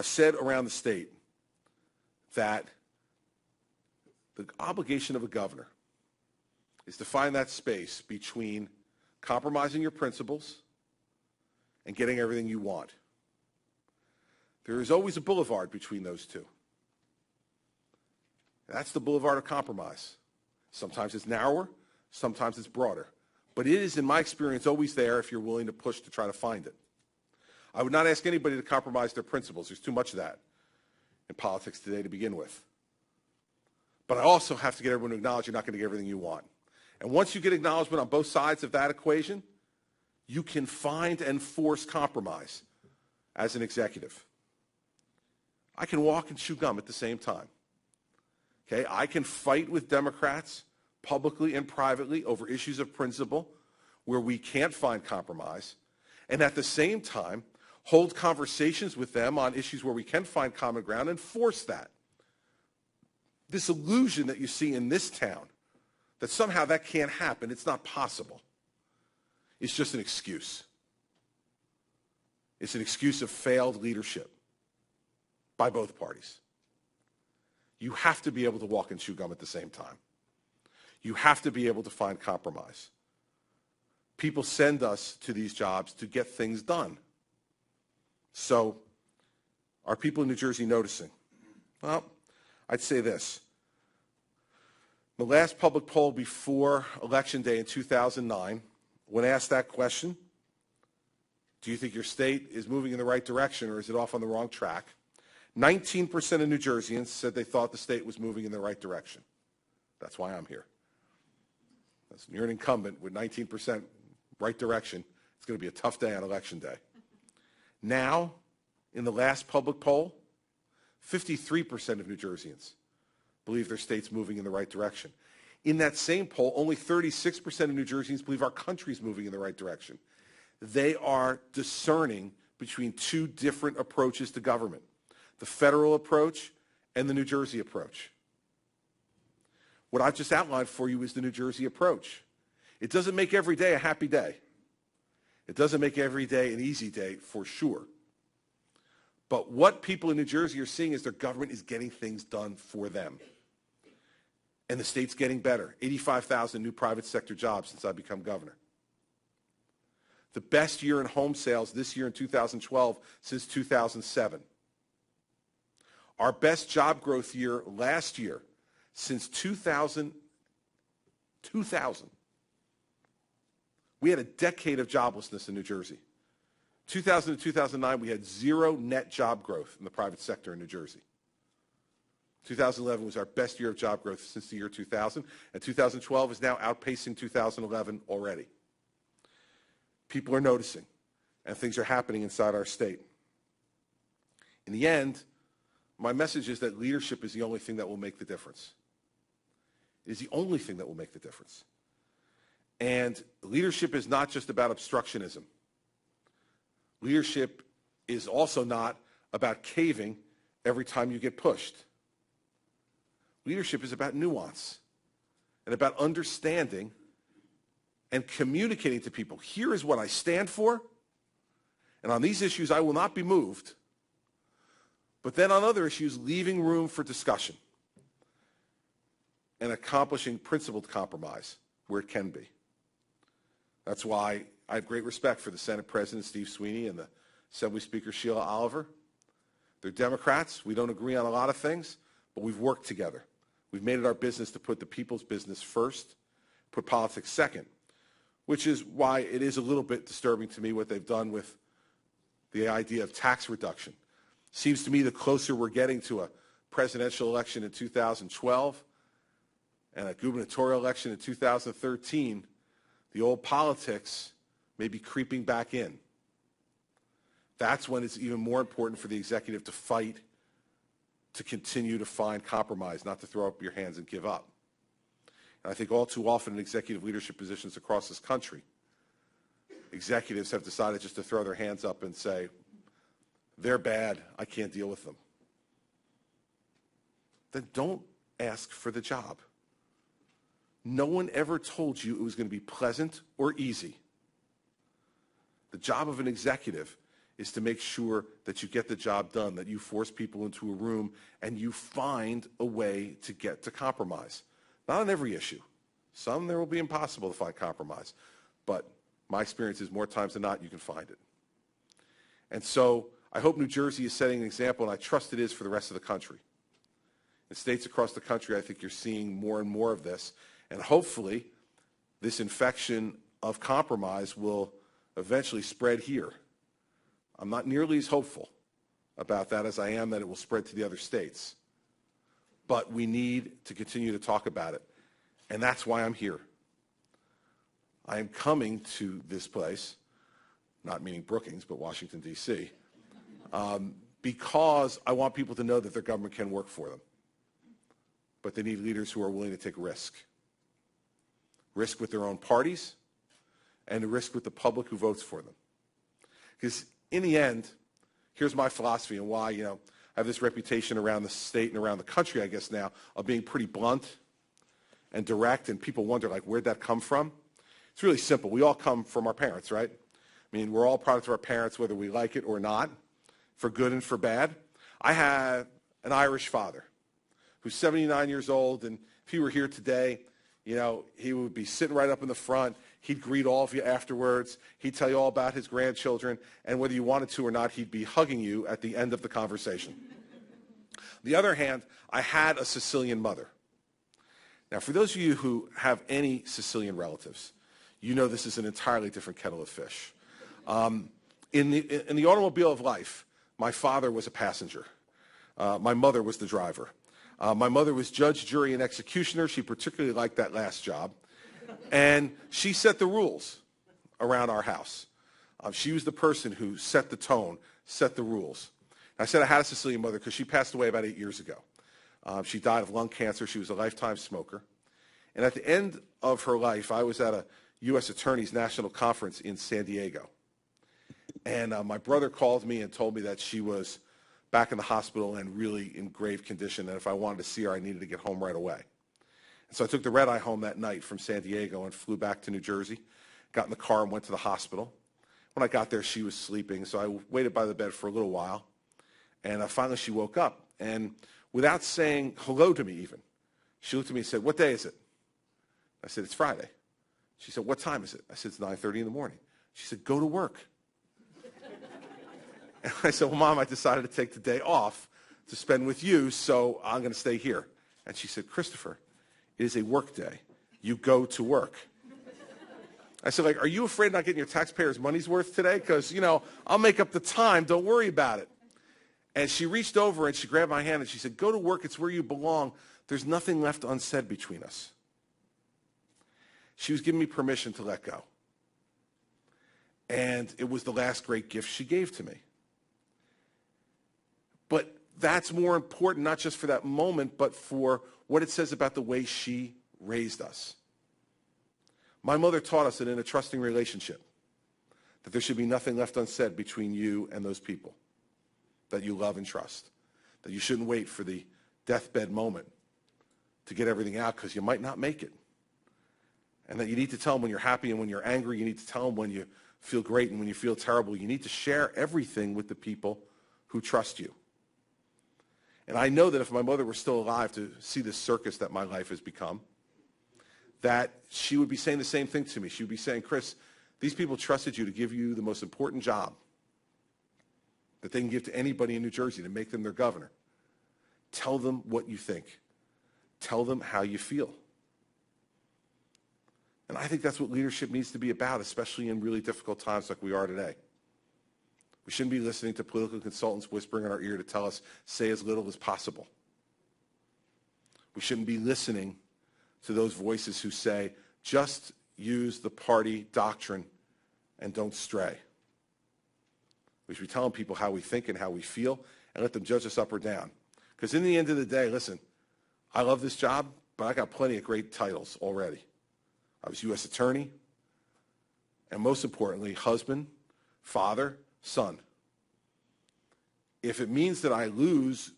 I've said around the state that the obligation of a governor is to find that space between compromising your principles and getting everything you want. There is always a boulevard between those two. That's the boulevard of compromise. Sometimes it's narrower, sometimes it's broader. But it is, in my experience, always there if you're willing to push to try to find it. I would not ask anybody to compromise their principles. There's too much of that in politics today to begin with. But I also have to get everyone to acknowledge you're not going to get everything you want. And once you get acknowledgement on both sides of that equation, you can find and force compromise as an executive. I can walk and chew gum at the same time. Okay, I can fight with Democrats publicly and privately over issues of principle where we can't find compromise, and at the same time hold conversations with them on issues where we can find common ground and force that. This illusion that you see in this town that somehow that can't happen, it's not possible, it's just an excuse. It's an excuse of failed leadership by both parties. You have to be able to walk and chew gum at the same time. You have to be able to find compromise. People send us to these jobs to get things done. So, are people in New Jersey noticing? Well, I'd say this. The last public poll before Election Day in 2009, when asked that question, do you think your state is moving in the right direction or is it off on the wrong track? 19% of New Jerseyans said they thought the state was moving in the right direction. That's why I'm here. You're an incumbent with 19% right direction. It's going to be a tough day on Election Day. Now, in the last public poll, 53% of New Jerseyans believe their state's moving in the right direction. In that same poll, only 36% of New Jerseyans believe our country's moving in the right direction. They are discerning between two different approaches to government, the federal approach and the New Jersey approach. What I've just outlined for you is the New Jersey approach. It doesn't make every day a happy day. It doesn't make every day an easy day, for sure. But what people in New Jersey are seeing is their government is getting things done for them. And the state's getting better. 85,000 new private sector jobs since I've become governor. The best year in home sales this year in 2012 since 2007. Our best job growth year last year since 2000. We had a decade of joblessness in New Jersey. 2000 to 2009, we had zero net job growth in the private sector in New Jersey. 2011 was our best year of job growth since the year 2000, and 2012 is now outpacing 2011 already. People are noticing, and things are happening inside our state. In the end, my message is that leadership is the only thing that will make the difference. It is the only thing that will make the difference. And leadership is not just about obstructionism. Leadership is also not about caving every time you get pushed. Leadership is about nuance and about understanding and communicating to people, here is what I stand for, and on these issues I will not be moved, but then on other issues, leaving room for discussion and accomplishing principled compromise where it can be. That's why I have great respect for the Senate President Steve Sweeney and the Assembly Speaker Sheila Oliver. They're Democrats. We don't agree on a lot of things, but we've worked together. We've made it our business to put the people's business first, put politics second, which is why it is a little bit disturbing to me what they've done with the idea of tax reduction. Seems to me the closer we're getting to a presidential election in 2012 and a gubernatorial election in 2013, the old politics may be creeping back in. That's when it's even more important for the executive to fight, to continue to find compromise, not to throw up your hands and give up. And I think all too often in executive leadership positions across this country, executives have decided just to throw their hands up and say, they're bad, I can't deal with them. Then don't ask for the job. No one ever told you it was going to be pleasant or easy. The job of an executive is to make sure that you get the job done, that you force people into a room and you find a way to get to compromise. Not on every issue. Some there will be impossible to find compromise. But my experience is more times than not you can find it. And so I hope New Jersey is setting an example, and I trust it is for the rest of the country. In states across the country, I think you're seeing more and more of this. And hopefully this infection of compromise will eventually spread here. I'm not nearly as hopeful about that as I am that it will spread to the other states. But we need to continue to talk about it. And that's why I'm here. I am coming to this place, not meaning Brookings, but Washington, D.C., because I want people to know that their government can work for them. But they need leaders who are willing to take risk. Risk with their own parties and risk with the public who votes for them. Because in the end, here's my philosophy and why, I have this reputation around the state and around the country, I guess now, of being pretty blunt and direct, and people wonder, like, where'd that come from? It's really simple. We all come from our parents, right? I mean, we're all products of our parents, whether we like it or not, for good and for bad. I have an Irish father who's 79 years old, and if he were here today, he would be sitting right up in the front. He'd greet all of you afterwards. He'd tell you all about his grandchildren, and whether you wanted to or not, he'd be hugging you at the end of the conversation. On the other hand, I had a Sicilian mother. Now, for those of you who have any Sicilian relatives, you know this is an entirely different kettle of fish. In the automobile of life, my father was a passenger. My mother was the driver. My mother was judge, jury, and executioner. She particularly liked that last job. And she set the rules around our house. She was the person who set the tone, set the rules. I said I had a Sicilian mother because she passed away about 8 years ago. She died of lung cancer. She was a lifetime smoker. And at the end of her life, I was at a U.S. Attorney's National Conference in San Diego. And my brother called me and told me that she was back in the hospital and really in grave condition, and if I wanted to see her, I needed to get home right away. And so I took the red-eye home that night from San Diego and flew back to New Jersey, got in the car and went to the hospital. When I got there, she was sleeping, so I waited by the bed for a little while, and finally she woke up. And without saying hello to me even, she looked at me and said, "What day is it?" I said, "It's Friday." She said, "What time is it?" I said, "It's 9:30 in the morning." She said, "Go to work." And I said, "Well, Mom, I decided to take the day off to spend with you, so I'm going to stay here." And she said, "Christopher, it is a work day. You go to work." I said, "Are you afraid of not getting your taxpayers' money's worth today? Because, I'll make up the time. Don't worry about it." And she reached over and she grabbed my hand and she said, "Go to work. It's where you belong. There's nothing left unsaid between us." She was giving me permission to let go. And it was the last great gift she gave to me. But that's more important, not just for that moment, but for what it says about the way she raised us. My mother taught us that in a trusting relationship, that there should be nothing left unsaid between you and those people that you love and trust, that you shouldn't wait for the deathbed moment to get everything out because you might not make it, and that you need to tell them when you're happy and when you're angry. You need to tell them when you feel great and when you feel terrible. You need to share everything with the people who trust you. And I know that if my mother were still alive to see this circus that my life has become, that she would be saying the same thing to me. She would be saying, "Chris, these people trusted you to give you the most important job that they can give to anybody in New Jersey, to make them their governor. Tell them what you think. Tell them how you feel." And I think that's what leadership needs to be about, especially in really difficult times like we are today. We shouldn't be listening to political consultants whispering in our ear to tell us, say as little as possible. We shouldn't be listening to those voices who say, just use the party doctrine and don't stray. We should be telling people how we think and how we feel and let them judge us up or down. Because in the end of the day, listen, I love this job, but I got plenty of great titles already. I was U.S. Attorney, and most importantly, husband, father, son. If it means that I lose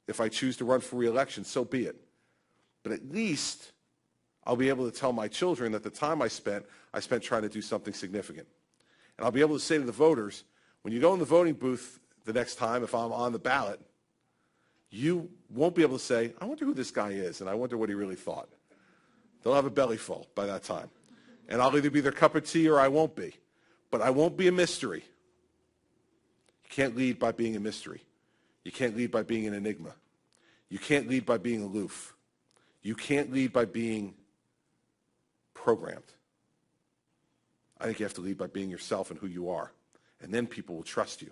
if I choose to run for re-election, so be it. But at least I'll be able to tell my children that the time I spent trying to do something significant. And I'll be able to say to the voters, When you go in the voting booth the next time, if I'm on the ballot, you won't be able to say, I wonder who this guy is, and I wonder what he really thought. They'll have a belly full by that time. And I'll either be their cup of tea or I won't be. But I won't be a mystery. You can't lead by being a mystery. You can't lead by being an enigma. You can't lead by being aloof. You can't lead by being programmed. I think you have to lead by being yourself and who you are. And then people will trust you.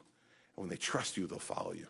And when they trust you, they'll follow you.